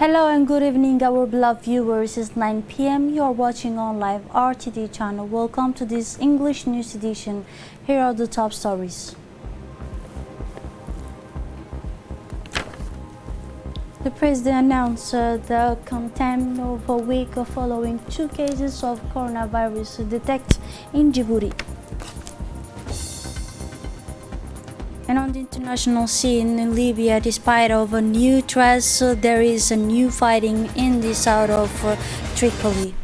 Hello and good evening, our beloved viewers. It's 9 p.m. You are watching on live RTD channel. Welcome to this English news edition. Here are the top stories. The president announced the containment of a week following 2 cases of coronavirus detected in Djibouti. And on the international scene in Libya, despite of a new threats, there is a new fighting in the south of Tripoli.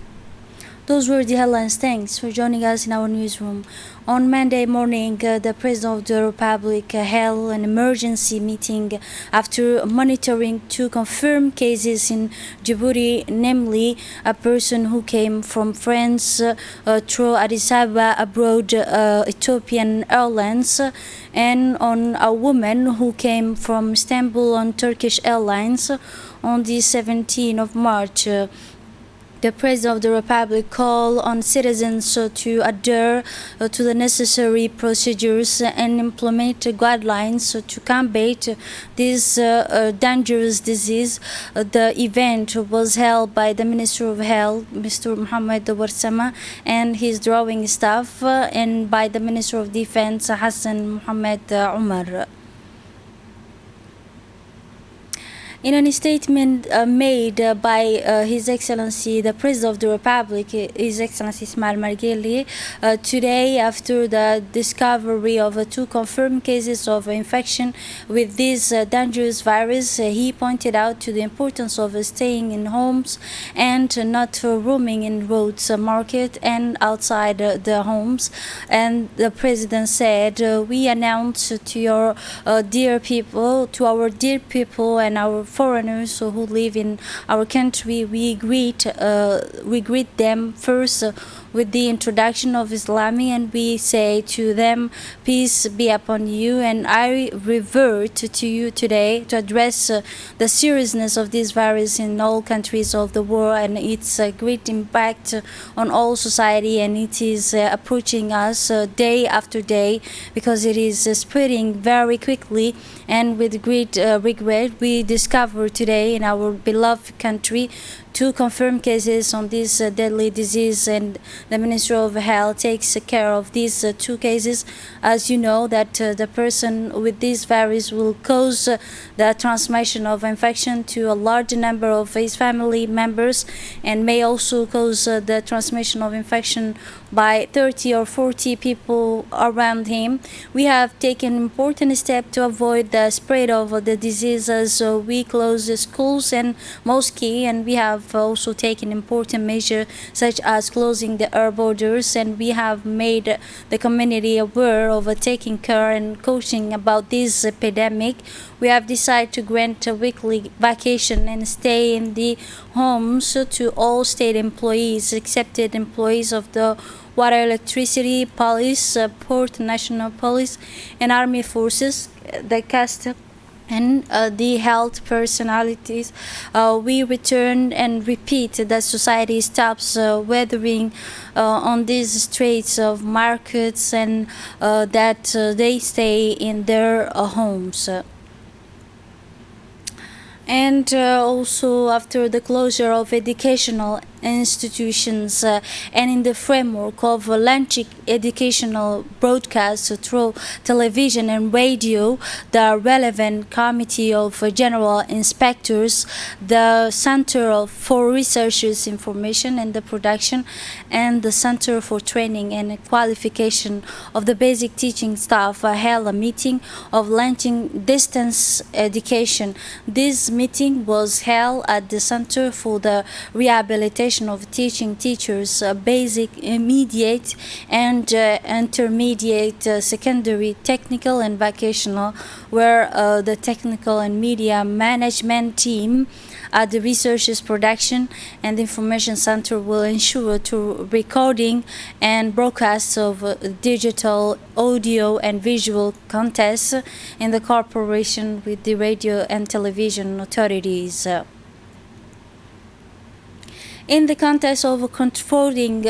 Those were the headlines. Thanks for joining us in our newsroom. On Monday morning, the President of the Republic held an emergency meeting after monitoring 2 confirmed cases in Djibouti, namely a person who came from France through Addis Ababa aboard Ethiopian Airlines, and on a woman who came from Istanbul on Turkish Airlines on the 17th of March. The President of the Republic called on citizens to adhere to the necessary procedures and implement guidelines to combat this dangerous disease. The event was held by the Minister of Health, Mr. Mohamed Warsama, and his drawing staff, and by the Minister of Defense, Hassan Mohamed Umar. In a statement made by His Excellency the President of the Republic, His Excellency Ismail Margeli, today after the discovery of 2 confirmed cases of infection with this dangerous virus, he pointed out to the importance of staying in homes and not roaming in roads, market and outside the homes. And the President said, we announce to your dear people, to our dear people and our foreigners who live in our country, we greet them first with the introduction of Islam, and we say to them, peace be upon you. And I revert to you today to address the seriousness of this virus in all countries of the world and its great impact on all society, and it is approaching us day after day because it is spreading very quickly. And with great regret, we discover today in our beloved country 2 confirmed cases on this deadly disease, and the Ministry of Health takes care of these 2 cases. As you know, that the person with this virus will cause the transmission of infection to a large number of his family members, and may also cause the transmission of infection by 30 or 40 people around him. We have taken important steps to avoid the spread of the disease, as we close the schools and mosques, and we have also taken important measures such as closing the air borders, and we have made the community aware of taking care and coaching about this epidemic. We have decided to grant a weekly vacation and stay in the homes to all state employees, excepted employees of the water, electricity, police, port, national police, and army forces, the custom and the health personalities. We return and repeat that society stops weathering on these streets of markets, and that they stay in their homes. And also after the closure of educational institutions and in the framework of launching educational broadcasts through television and radio, the relevant committee of general inspectors, the Center for Researchers Information and the Production, and the Center for Training and Qualification of the Basic Teaching Staff held a meeting of launching distance education. This meeting was held at the Center for the Rehabilitation of Teaching Teachers, basic, immediate, and intermediate, secondary, technical, and vocational, where the technical and media management team at the Researchers Production and Information Center will ensure to recording and broadcasts of digital, audio, and visual contests in the cooperation with the radio and television authorities. In the context of controlling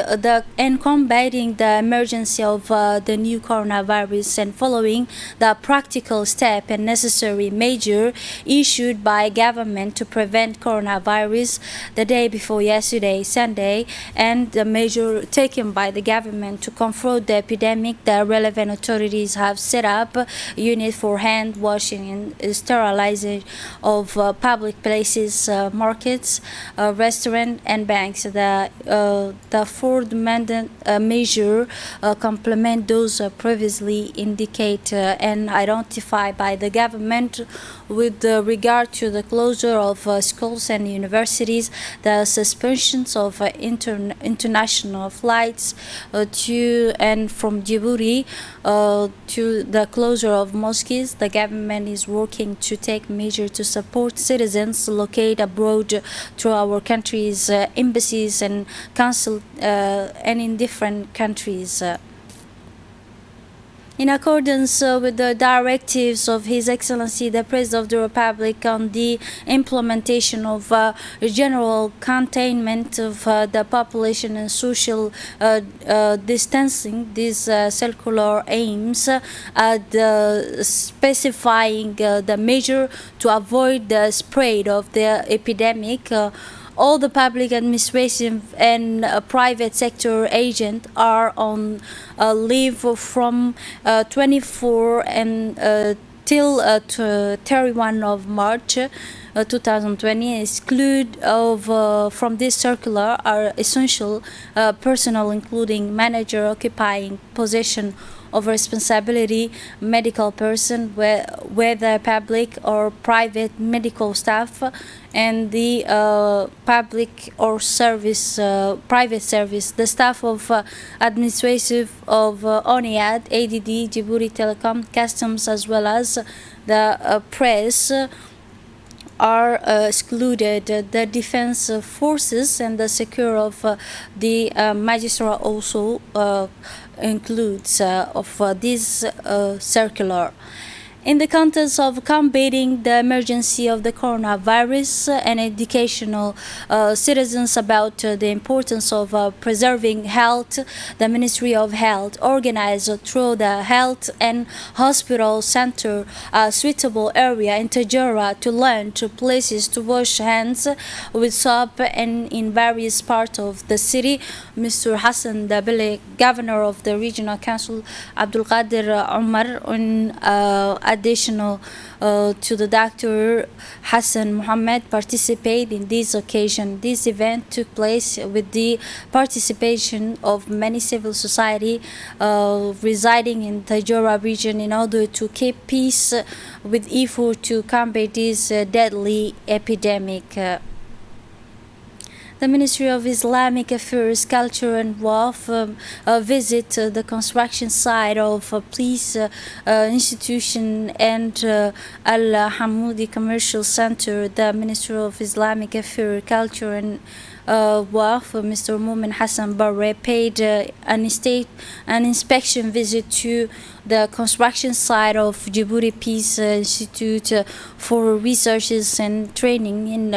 and combating the emergency of the new coronavirus and following the practical step and necessary measure issued by government to prevent coronavirus the day before yesterday, Sunday, and the measure taken by the government to confront the epidemic, the relevant authorities have set up unit for hand washing and sterilizing of public places, markets, restaurants, and banks. The fourth measure complement those previously indicated and identified by the government with regard to the closure of schools and universities, the suspensions of international flights to and from Djibouti, to the closure of mosques. The government is working to take measures to support citizens located abroad through our country's embassies and consul and in different countries. In accordance with the directives of His Excellency the President of the Republic on the implementation of general containment of the population and social distancing, these circular aims at specifying the measure to avoid the spread of the epidemic. All the public administration and private sector agents are on leave from 24 and till 31 of March 2020. Exclude from this circular are essential personnel, including manager occupying position of responsibility, medical person, whether public or private medical staff, and the public or service, private service, the staff of administrative of ONIAD, ADD, Djibouti Telecom, Customs, as well as the press are excluded. The defense forces and the secure of the magistrate also includes of this circular. In the context of combating the emergency of the coronavirus and educational citizens about the importance of preserving health, the Ministry of Health organized through the Health and Hospital Center a suitable area in Tajura to learn to places to wash hands with soap and in various parts of the city. Mr. Hassan Dabele, Governor of the Regional Council, Abdul Qadir Umar, on additional to the Dr. Hassan Mohammed participate in this occasion. This event took place with the participation of many civil society residing in Tajura region in order to keep peace with effort to combat this deadly epidemic. The Ministry of Islamic Affairs, Culture and Wealth visit the construction site of a police institution and Al Hamoudi Commercial Center. The Ministry of Islamic Affairs, Culture and Wealth, Mr. Mumin Hassan Barre, paid an inspection visit to the construction site of Djibouti Peace Institute for researches and training in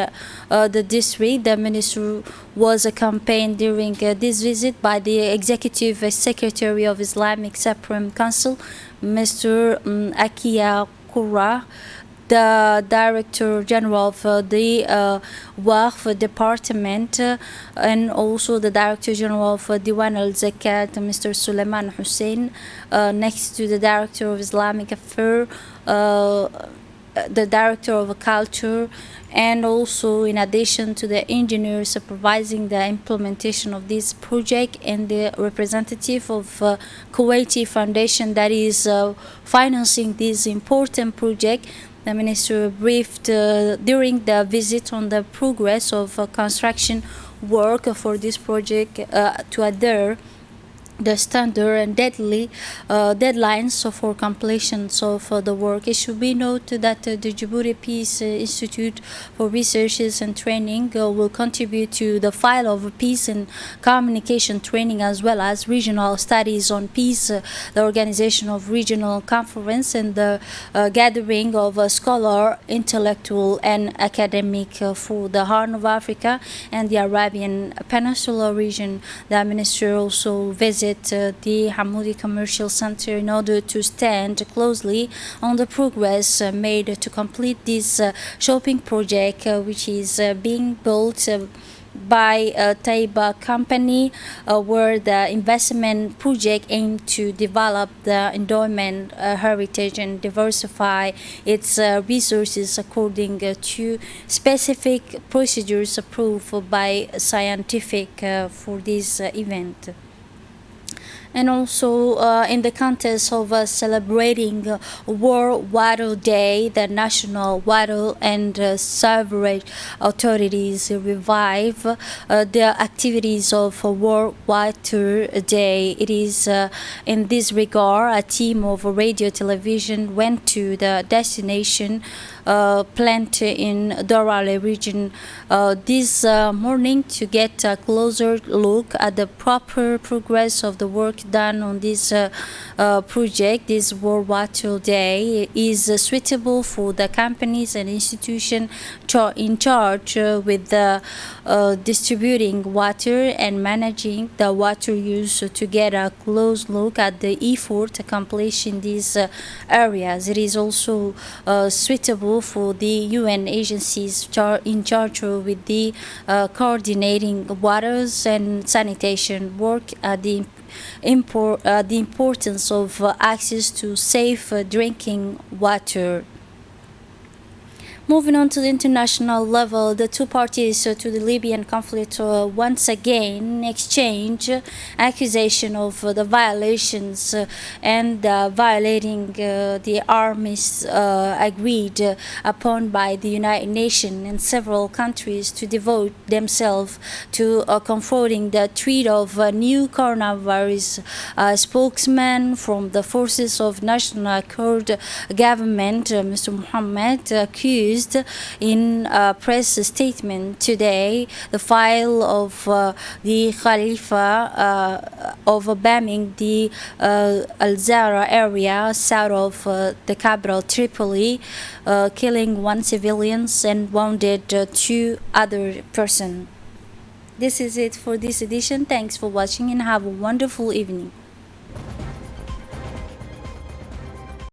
the district. The minister was accompanied during this visit by the Executive Secretary of Islamic Supreme Council, Mr. Akia Koura, the Director General of the Waqf Department, and also the Director General of Diwan al-Zakat, Mr. Suleiman Hussein, next to the Director of Islamic Affairs, the Director of Culture, and also in addition to the engineer supervising the implementation of this project and the representative of Kuwaiti Foundation that is financing this important project. The minister briefed during the visit on the progress of construction work for this project to adhere the standard and deadly deadlines for completions of the work. It should be noted that the Djibouti Peace Institute for Researches and Training will contribute to the file of peace and communication training, as well as regional studies on peace, the organization of regional conference, and the gathering of scholar, intellectual, and academic for the Horn of Africa and the Arabian Peninsula region. The minister also visited the Hamoudi Commercial Center in order to stand closely on the progress made to complete this shopping project, which is being built by a Taiba company, where the investment project aimed to develop the endowment heritage and diversify its resources according to specific procedures approved by scientific for this event. And also in the context of celebrating World Water Day, the National Water and Sewerage Authorities revive the activities of World Water Day. It is in this regard, a team of radio television went to the destination plant in Dorale region this morning to get a closer look at the proper progress of the work done on this project. This World Water Day is suitable for the companies and institutions in charge with the distributing water and managing the water use to get a close look at the effort accomplished in these areas. It is also suitable for the UN agencies in charge with the coordinating waters and sanitation work at the importance of access to safe drinking water. Moving on to the international level, the two parties to the Libyan conflict once again exchange accusation of the violations and violating the armies agreed upon by the United Nations and several countries to devote themselves to confronting the threat of new coronavirus. Spokesman from the Forces of National Accord government, Mr. Mohammed, accused in a press statement today the file of the Khalifa of bombing the Al Zara area south of the capital Tripoli, killing one civilian and wounded two other persons. This is it for this edition. Thanks for watching and have a wonderful evening.